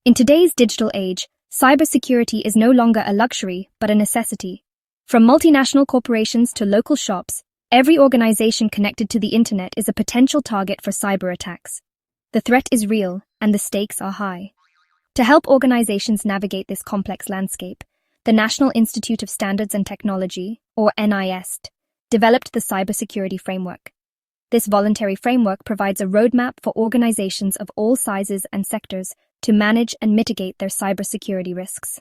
In today's digital age, cybersecurity is no longer a luxury, but a necessity. From multinational corporations to local shops, every organization connected to the internet is a potential target for cyber attacks. The threat is real, and the stakes are high. To help organizations navigate this complex landscape, the National Institute of Standards and Technology, or NIST, developed the Cybersecurity Framework. This voluntary framework provides a roadmap for organizations of all sizes and sectors to manage and mitigate their cybersecurity risks.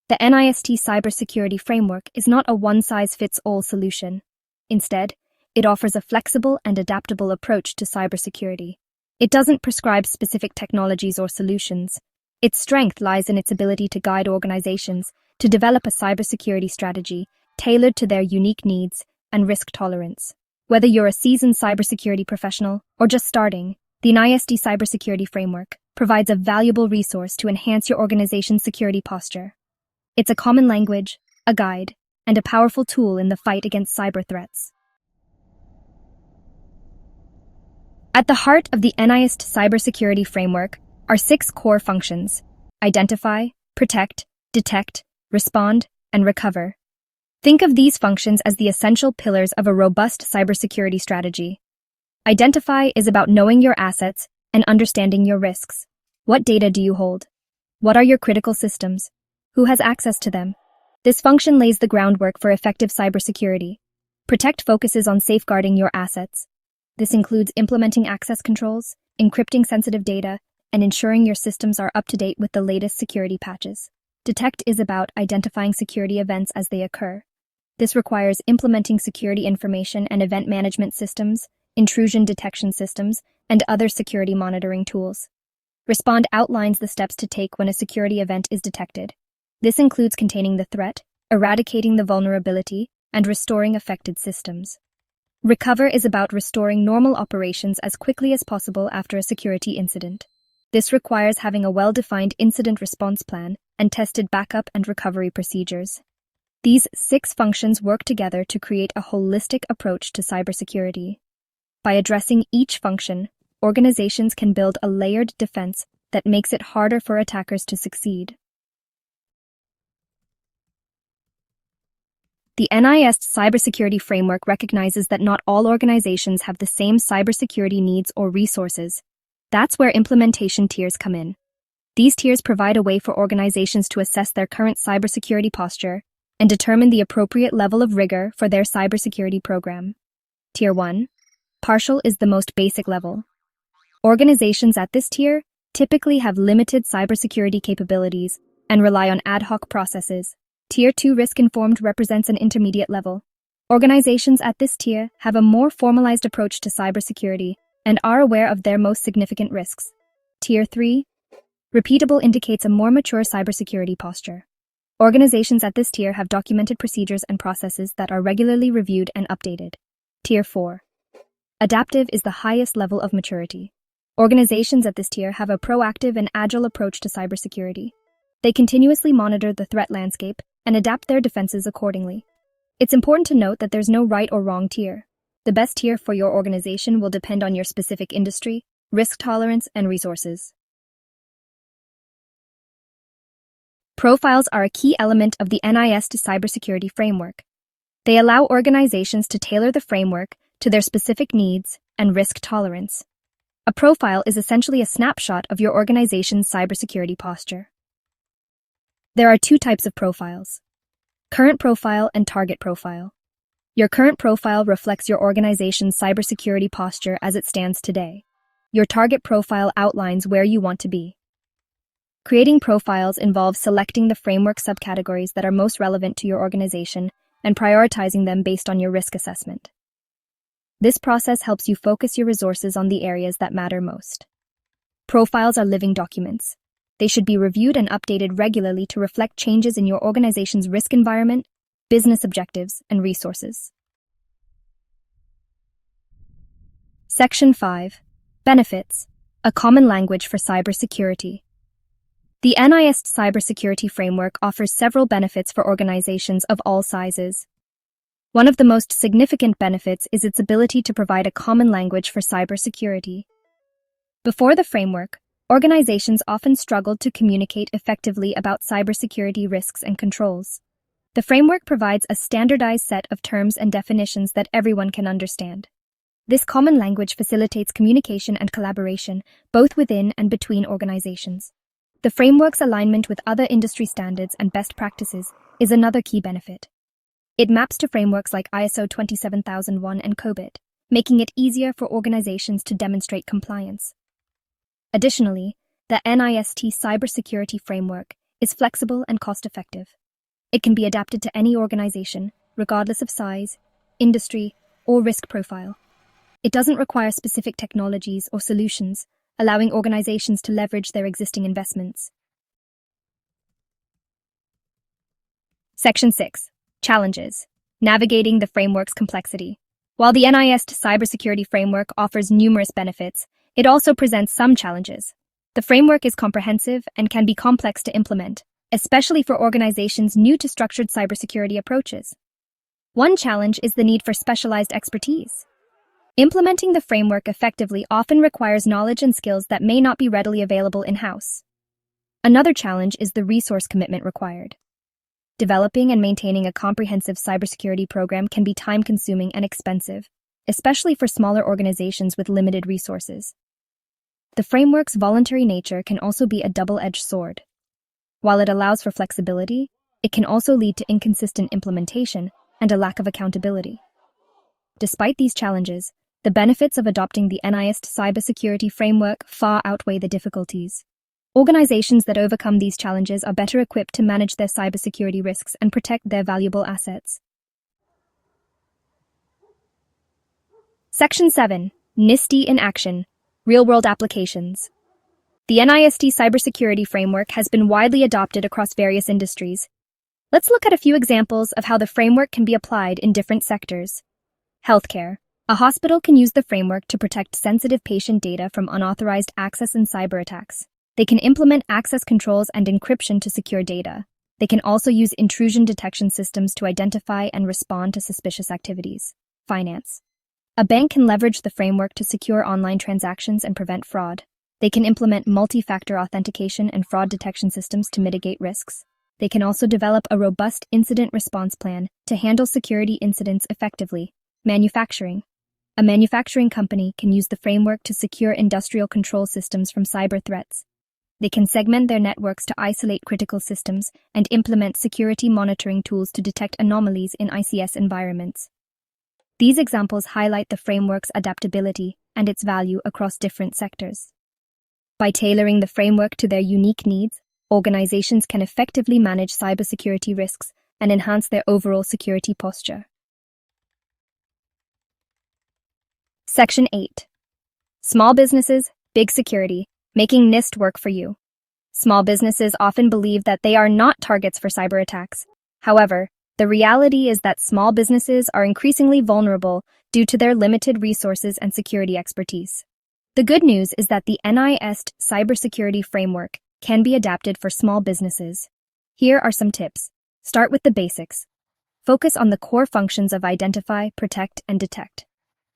The NIST Cybersecurity Framework is not a one-size-fits-all solution. Instead, it offers a flexible and adaptable approach to cybersecurity. It doesn't prescribe specific technologies or solutions. Its strength lies in its ability to guide organizations to develop a cybersecurity strategy tailored to their unique needs and risk tolerance. Whether you're a seasoned cybersecurity professional or just starting, the NIST Cybersecurity Framework provides a valuable resource to enhance your organization's security posture. It's a common language, a guide, and a powerful tool in the fight against cyber threats. At the heart of the NIST Cybersecurity Framework are 6 core functions: identify, protect, detect, respond, and recover. Think of these functions as the essential pillars of a robust cybersecurity strategy. Identify is about knowing your assets and understanding your risks. What data do you hold? What are your critical systems? Who has access to them? This function lays the groundwork for effective cybersecurity. Protect focuses on safeguarding your assets. This includes implementing access controls, encrypting sensitive data, and ensuring your systems are up to date with the latest security patches. Detect is about identifying security events as they occur. This requires implementing security information and event management systems, intrusion detection systems, and other security monitoring tools. Respond outlines the steps to take when a security event is detected. This includes containing the threat, eradicating the vulnerability, and restoring affected systems. Recover is about restoring normal operations as quickly as possible after a security incident. This requires having a well-defined incident response plan and tested backup and recovery procedures. These 6 functions work together to create a holistic approach to cybersecurity. By addressing each function, organizations can build a layered defense that makes it harder for attackers to succeed. The NIST Cybersecurity Framework recognizes that not all organizations have the same cybersecurity needs or resources. That's where implementation tiers come in. These tiers provide a way for organizations to assess their current cybersecurity posture and determine the appropriate level of rigor for their cybersecurity program. Tier 1. Partial is the most basic level. Organizations at this tier typically have limited cybersecurity capabilities and rely on ad hoc processes. Tier 2 risk-informed represents an intermediate level. Organizations at this tier have a more formalized approach to cybersecurity and are aware of their most significant risks. Tier 3. Repeatable indicates a more mature cybersecurity posture. Organizations at this tier have documented procedures and processes that are regularly reviewed and updated. Tier 4. Adaptive is the highest level of maturity. Organizations at this tier have a proactive and agile approach to cybersecurity. They continuously monitor the threat landscape and adapt their defenses accordingly. It's important to note that there's no right or wrong tier. The best tier for your organization will depend on your specific industry, risk tolerance, and resources. Profiles are a key element of the NIST Cybersecurity Framework. They allow organizations to tailor the framework to their specific needs and risk tolerance. A profile is essentially a snapshot of your organization's cybersecurity posture. There are 2 types of profiles: current profile and target profile. Your current profile reflects your organization's cybersecurity posture as it stands today. Your target profile outlines where you want to be. Creating profiles involves selecting the framework subcategories that are most relevant to your organization and prioritizing them based on your risk assessment. This process helps you focus your resources on the areas that matter most. Profiles are living documents. They should be reviewed and updated regularly to reflect changes in your organization's risk environment, business objectives, and resources. Section 5. Benefits: a common language for cybersecurity. The NIST Cybersecurity Framework offers several benefits for organizations of all sizes. One of the most significant benefits is its ability to provide a common language for cybersecurity. Before the framework, organizations often struggle to communicate effectively about cybersecurity risks and controls. The framework provides a standardized set of terms and definitions that everyone can understand. This common language facilitates communication and collaboration, both within and between organizations. The framework's alignment with other industry standards and best practices is another key benefit. It maps to frameworks like ISO 27001 and COBIT, making it easier for organizations to demonstrate compliance. Additionally, the NIST Cybersecurity Framework is flexible and cost-effective. It can be adapted to any organization, regardless of size, industry, or risk profile. It doesn't require specific technologies or solutions, allowing organizations to leverage their existing investments. Section 6. Challenges. Navigating the framework's complexity. While the NIST Cybersecurity Framework offers numerous benefits, it also presents some challenges. The framework is comprehensive and can be complex to implement, especially for organizations new to structured cybersecurity approaches. One challenge is the need for specialized expertise. Implementing the framework effectively often requires knowledge and skills that may not be readily available in-house. Another challenge is the resource commitment required. Developing and maintaining a comprehensive cybersecurity program can be time-consuming and expensive, especially for smaller organizations with limited resources. The framework's voluntary nature can also be a double-edged sword. While it allows for flexibility, it can also lead to inconsistent implementation and a lack of accountability. Despite these challenges, the benefits of adopting the NIST Cybersecurity Framework far outweigh the difficulties. Organizations that overcome these challenges are better equipped to manage their cybersecurity risks and protect their valuable assets. Section 7. NIST in Action. Real-world applications. The NIST Cybersecurity Framework has been widely adopted across various industries. Let's look at a few examples of how the framework can be applied in different sectors. Healthcare. A hospital can use the framework to protect sensitive patient data from unauthorized access and cyber attacks. They can implement access controls and encryption to secure data. They can also use intrusion detection systems to identify and respond to suspicious activities. Finance. A bank can leverage the framework to secure online transactions and prevent fraud. They can implement multi-factor authentication and fraud detection systems to mitigate risks. They can also develop a robust incident response plan to handle security incidents effectively. Manufacturing. A manufacturing company can use the framework to secure industrial control systems from cyber threats. They can segment their networks to isolate critical systems and implement security monitoring tools to detect anomalies in ICS environments. These examples highlight the framework's adaptability and its value across different sectors. By tailoring the framework to their unique needs, organizations can effectively manage cybersecurity risks and enhance their overall security posture. Section 8. Small businesses, big security. Making NIST work for you. Small businesses often believe that they are not targets for cyber attacks. However, the reality is that small businesses are increasingly vulnerable due to their limited resources and security expertise. The good news is that the NIST Cybersecurity Framework can be adapted for small businesses. Here are some tips. Start with the basics. Focus on the core functions of identify, protect, and detect.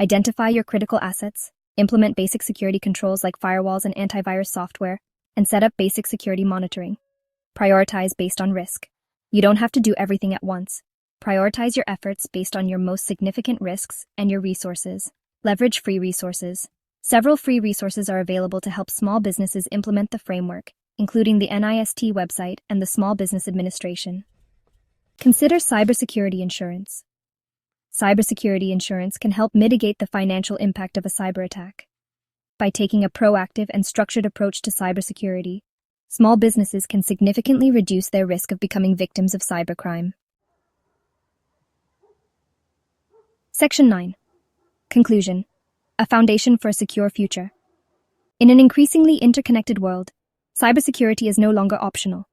Identify your critical assets. Implement basic security controls like firewalls and antivirus software, and set up basic security monitoring. Prioritize based on risk. You don't have to do everything at once. Prioritize your efforts based on your most significant risks and your resources. Leverage free resources. Several free resources are available to help small businesses implement the framework, including the NIST website and the Small Business Administration. Consider cybersecurity insurance. Cybersecurity insurance can help mitigate the financial impact of a cyber attack. By taking a proactive and structured approach to cybersecurity, small businesses can significantly reduce their risk of becoming victims of cybercrime. Section 9. Conclusion. A foundation for a secure future. In an increasingly interconnected world, cybersecurity is no longer optional.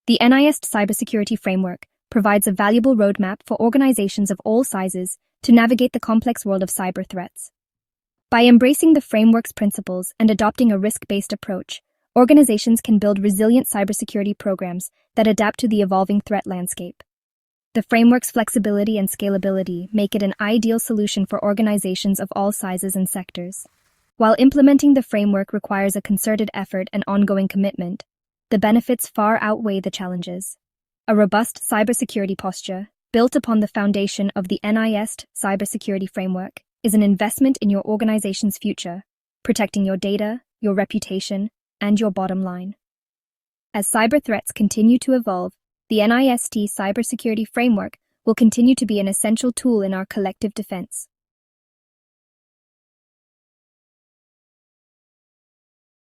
The NIST Cybersecurity Framework provides a valuable roadmap for organizations of all sizes to navigate the complex world of cyber threats. By embracing the framework's principles and adopting a risk-based approach, organizations can build resilient cybersecurity programs that adapt to the evolving threat landscape. The framework's flexibility and scalability make it an ideal solution for organizations of all sizes and sectors. While implementing the framework requires a concerted effort and ongoing commitment, the benefits far outweigh the challenges. A robust cybersecurity posture, built upon the foundation of the NIST Cybersecurity Framework, is an investment in your organization's future, protecting your data, your reputation, and your bottom line. As cyber threats continue to evolve, the NIST Cybersecurity Framework will continue to be an essential tool in our collective defense.